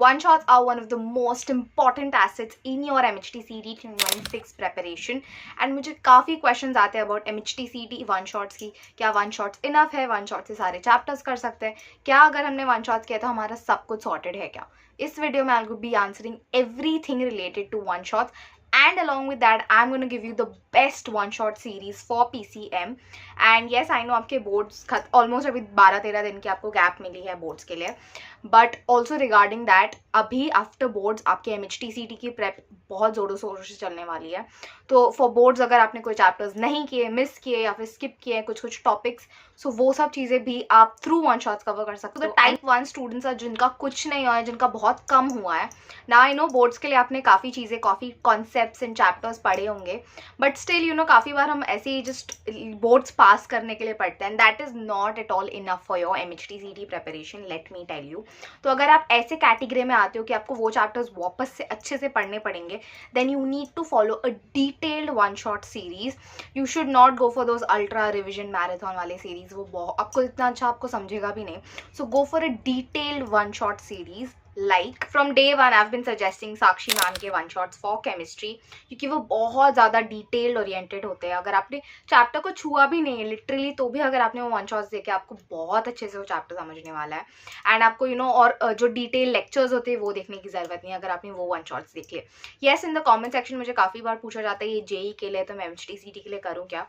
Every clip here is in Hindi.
One shots are one of the most important assets in your MHTCET 2026 preparation. And मुझे काफ़ी questions आते हैं about MHTCET one shots की. क्या one shots enough है? One shot से सारे chapters कर सकते हैं क्या? अगर हमने one shots किया तो हमारा सब कुछ sorted है क्या? इस वीडियो में I'll be answering everything related to one shots. And along with that, I'm going to give you the best one-shot series for PCM. And yes, I know आपके boards almost अभी 12-13 दिन की आपको gap मिली है boards के लिए. But also regarding that, अभी आफ्टर बोर्ड्स आपके MHTCET की प्रेप बहुत ज़ोरों शोरों से चलने वाली है. तो फॉर बोर्ड्स अगर आपने कोई चैप्टर्स नहीं किए, मिस किए या फिर स्किप किए कुछ टॉपिक्स, सो वो सब चीज़ें भी आप थ्रू वन शॉट्स कवर कर सकते हो. तो टाइप 1 स्टूडेंट्स हैं जिनका कुछ नहीं हुआ है, जिनका बहुत कम हुआ है ना. आई नो बोर्ड्स के लिए आपने काफ़ी चीज़ें, काफ़ी कॉन्सेप्ट्स एंड चैप्टर्स पढ़े होंगे, बट स्टिल यू नो काफ़ी बार हम ऐसे ही जस्ट बोर्ड्स पास करने के लिए पढ़ते हैं. That is not at all enough for your MHTCET preparation, let me tell you. तो अगर आप ऐसे कैटेगरी में आते हो कि आपको वो चैप्टर्स वापस से अच्छे से पढ़ने पड़ेंगे, then you need to follow a detailed one shot series. You should not go for those ultra revision marathon वाले सीरीज, वो आपको इतना अच्छा आपको समझेगा भी नहीं. So go for a detailed one shot series. Like from day one I've been suggesting Sakshi ma'am के वन शॉट्स फॉर केमिस्ट्री, क्योंकि वो बहुत ज़्यादा डिटेल्ड ओरिएंटेड होते हैं. अगर आपने चैप्टर को छुआ भी नहीं है लिटरली, तो भी अगर आपने वो वन शॉट्स देखे, आपको बहुत अच्छे से वो चैप्टर समझने वाला है. एंड आपको यू नो और जो डिटेल लेक्चर्स होते हैं वो देखने की ज़रूरत नहीं है अगर आपने वो वन शॉट्स देख लिए. Yes, in the comment section मुझे काफ़ी बार पूछा जाता है ये जेई के लिए, तो मैं MHTCET के लिए करूँ क्या?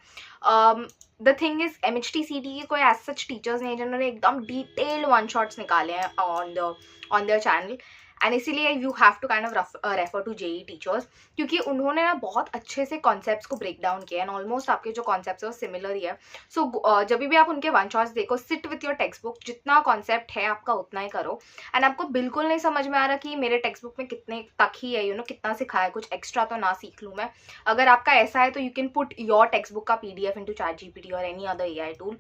द थिंग इज MHTCET के कोई एज सच टीचर्स नहीं जिन्होंने एकदम डिटेल्ड वन शॉट्स निकाले हैं ऑन देयर चैनल, एंड इसीलिए you have to kind of refer to JEE teachers, क्योंकि उन्होंने ना बहुत अच्छे से कॉन्सेप्ट्स को ब्रेक डाउन किया. एंड ऑलमोस्ट आपके जो कॉन्सेप्ट्स है वो सिमिलर ही है. सो जब भी आप उनके वन शॉट्स देखो, sit with your text book, जितना कॉन्सेप्ट है आपका उतना ही करो. एंड आपको बिल्कुल नहीं समझ में आ रहा कि मेरे टेक्स्ट बुक में कितने तक ही है, यू नो कितना सिखाया, कुछ एक्स्ट्रा तो ना सीख लूँ मैं. अगर आपका ऐसा है तो you can put your text book का PDF into ChatGPT or any other AI tool.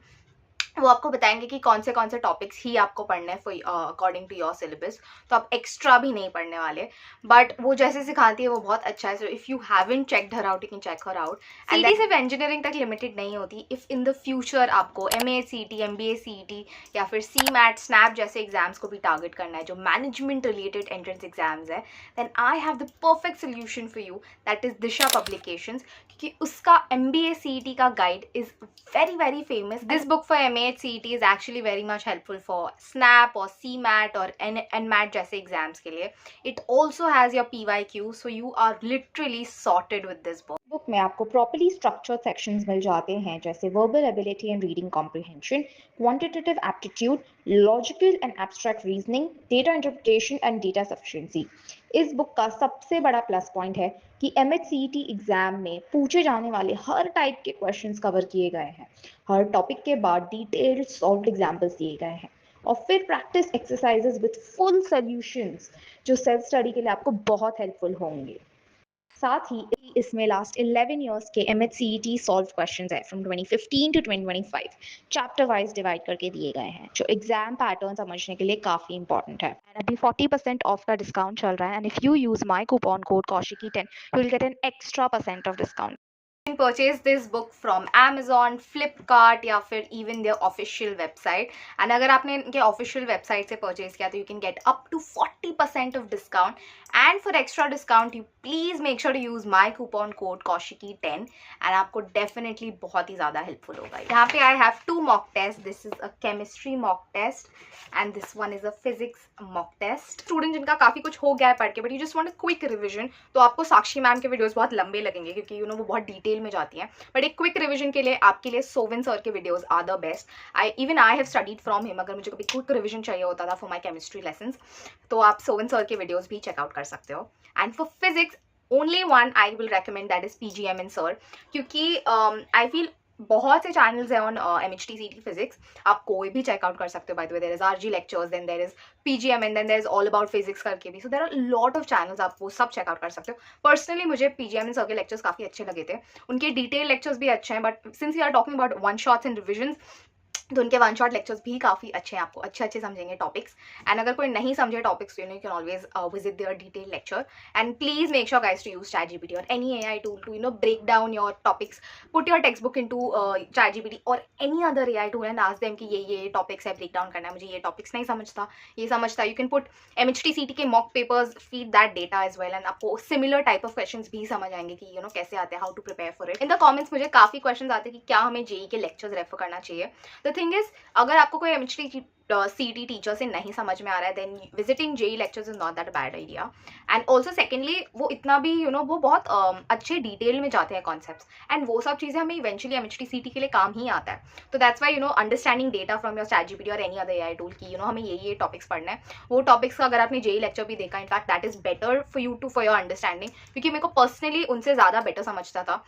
वो आपको बताएंगे कि कौन से टॉपिक्स ही आपको पढ़ने हैं अकॉर्डिंग टू योर सिलेबस. तो आप एक्स्ट्रा भी नहीं पढ़ने वाले, बट वो जैसे सिखाती है वो बहुत अच्छा है. So if you haven't checked her out, you can check her out. And ये सिर्फ इंजीनियरिंग तक लिमिटेड नहीं होती. इफ़ इन द फ्यूचर आपको MHCET, MBACET या फिर CMAT, SNAP जैसे एग्जाम्स को भी टारगेट करना है, जो मैनेजमेंट रिलेटेड एंट्रेंस एग्जाम्स है, then I have the perfect solution for you, that is DISHA publications. क्योंकि उसका MBACET का guide is very famous. This book for MHCET is actually very much helpful for SNAP or CMAT or NMAT जैसे एग्जाम्स के लिए. It also has your PYQ, so you are literally sorted with this book. Book में आपको प्रॉपर्ली स्ट्रक्चर्ड सेक्शंस मिल जाते हैं, जैसे verbal ability and reading comprehension, quantitative aptitude, logical and abstract reasoning, data interpretation and data sufficiency. इस बुक का सबसे बड़ा प्लस पॉइंट है कि MHCET एग्जाम में पूछे जाने वाले हर टाइप के क्वेश्चंस कवर किए गए हैं. हर टॉपिक के बाद डिटेल्ड सॉल्व्ड एग्जाम्पल्स दिए गए हैं, और फिर practice exercises with full solutions जो सेल्फ स्टडी के लिए आपको बहुत हेल्पफुल होंगे. साथ ही इसमें लास्ट 11 इयर्स के MHCET सॉल्व क्वेश्चंस है from 2015 to 2025 chapter wise divide करके दिए गए हैं, जो एग्जाम पैटर्न समझने के लिए काफी इंपॉर्टेंट है. एंड अभी 40% ऑफ का डिस्काउंट चल रहा है, and if you use my coupon code KOSHIKI10 you will get an extra % of discount. You can purchase this book from Amazon, Flipkart या फिर even their official website. And अगर आपने इनके official website से purchase किया तो you can get up to 40% of discount. And for extra discount, you please make sure to use my coupon code KOSHIKI10 and आपको definitely बहुत ही ज़्यादा helpful होगा. यहाँ पे I have 2 mock tests. This is a chemistry mock test and this one is a physics mock test. Student जिनका काफ़ी कुछ हो गया है पढ़ के, but you just want a quick revision, तो आपको साक्षी मैम के वीडियोस बहुत लंबे लगेंगे क्योंकि यू नो वो बहुत डिटेल में जाती हैं. बट एक क्विक रिवीजन के लिए आपके लिए सोविन सर के videos are the best. I have studied from him. अगर मुझे कभी क्विक रिवीजन चाहिए होता था फॉर माय केमिस्ट्री लेसन्स, तो आप सोविन सर के वीडियोस भी चेकआउट कर सकते हो. And for physics only one I will recommend, that is PGMN sir, क्योंकि आई फील बहुत से चैनल्स हैं ऑन MHTCET फिजिक्स, आप कोई भी चेकआउट कर सकते हो. By the way there is RG lectures, then there is PGMN, then there is all about physics करके भी. So there are lot of channels, आप वो सब चेकआउट कर सकते हो. पर्सनली मुझे PGMN सर के लेक्चर्स काफ़ी अच्छे लगे थे. उनके डिटेल लेक्चर्स भी अच्छे हैं, but since you are talking about one shots and revisions, तो उनके वन शॉट लेक्चर्स भी काफ़ी अच्छे हैं, आपको अच्छे समझेंगे टॉपिक्स. एंड अगर कोई नहीं समझे topics, you can always visit their detail lecture. And please make sure guys to use ChatGPT or any AI tool to break down your topics. Put your text book into ChatGPT or any other AI tool and ask them कि ये टॉपिक्स है, ब्रेक डाउन करना है, मुझे ये टॉपिक्स नहीं समझता, ये समझता. यू कैन पुट MHTCET के mock papers, feed that data as well, and आपको सिमिलर टाइप ऑफ क्वेश्चंस भी समझ आएंगे कि कैसे आते हैं, how to prepare for it. In the comments मुझे काफ़ी क्वेश्चन आते हैं कि क्या हमें JEE के लेक्चर्स रेफर करना चाहिए. द थिंग इज, अगर आपको कोई MHTCET टीचर से नहीं समझ में आ रहा है, then visiting JEE lectures is not that bad idea. And also secondly, वो इतना भी वो बहुत अच्छे डिटेल में जाते हैं कॉन्सेप्ट्स, एंड वो सब चीज़ें हमें इवेंचुअली MHTCET के लिए काम ही आता है. तो that's why understanding data from your ChatGPT or any other AI tool की हमें ये टॉपिक्स पढ़ना है. वो टॉपिक्स का अगर आपने JEE लेक्चर भी देखा, in fact that is better for you for your understanding, क्योंकि मेरे को पर्सनली उनसे ज़्यादा बेटर समझता था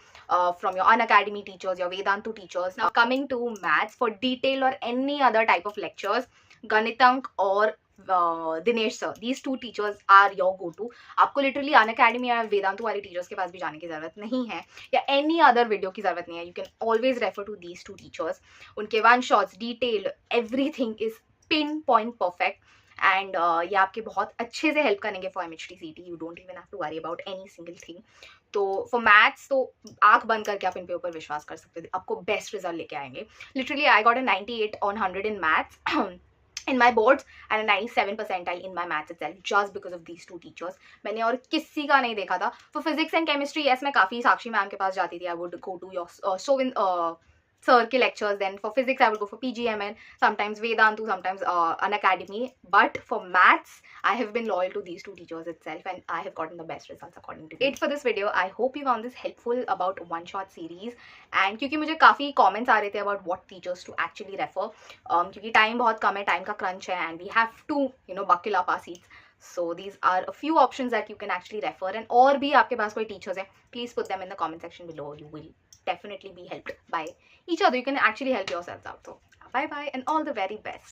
from your Unacademy teachers, your Vedantu teachers. Now coming to maths, for detail or any other type of lectures, Ganitank or Dinesh sir, these two teachers are your go-to. आपको लिटरली Unacademy या वेदांतु वाले टीचर्स के पास भी जाने की जरूरत नहीं है, या एनी अदर वीडियो की जरूरत नहीं है. You can always refer to these two teachers. उनके one shots, detail, everything is pin point perfect. And ये आपके बहुत अच्छे से हेल्प करेंगे for MHTCET. You don't even have to worry about any single thing. तो फॉर मैथ्स तो आंख बंद करके आप इन पे ऊपर विश्वास कर सकते थे, आपको बेस्ट रिजल्ट लेके आएंगे. Literally I got a 98 on 100 in maths in my boards and a 97 percentile in my maths itself, just because of these two teachers. मैंने और किसी का नहीं देखा था. For physics and chemistry, yes, मैं काफ़ी साक्षी मैम के पास जाती थी. I would go to your sir के lectures. Then for physics I would go for PGMN, sometimes Vedantu, sometimes Unacademy. But for maths I have been loyal to these two teachers itself, and I have gotten the best results according to it. For this video, I hope you found this helpful about one shot series. And क्योंकि मुझे काफ़ी comments आ रहे थे about what teachers to actually refer, क्योंकि time बहुत कम है, time का crunch है, and we have to buckle up our seats. So these are a few options that you can actually refer. And और भी आपके पास कोई teachers हैं, please put them in the comment section below. You will definitely be helped by each other. You can actually help yourselves out. So bye bye and all the very best.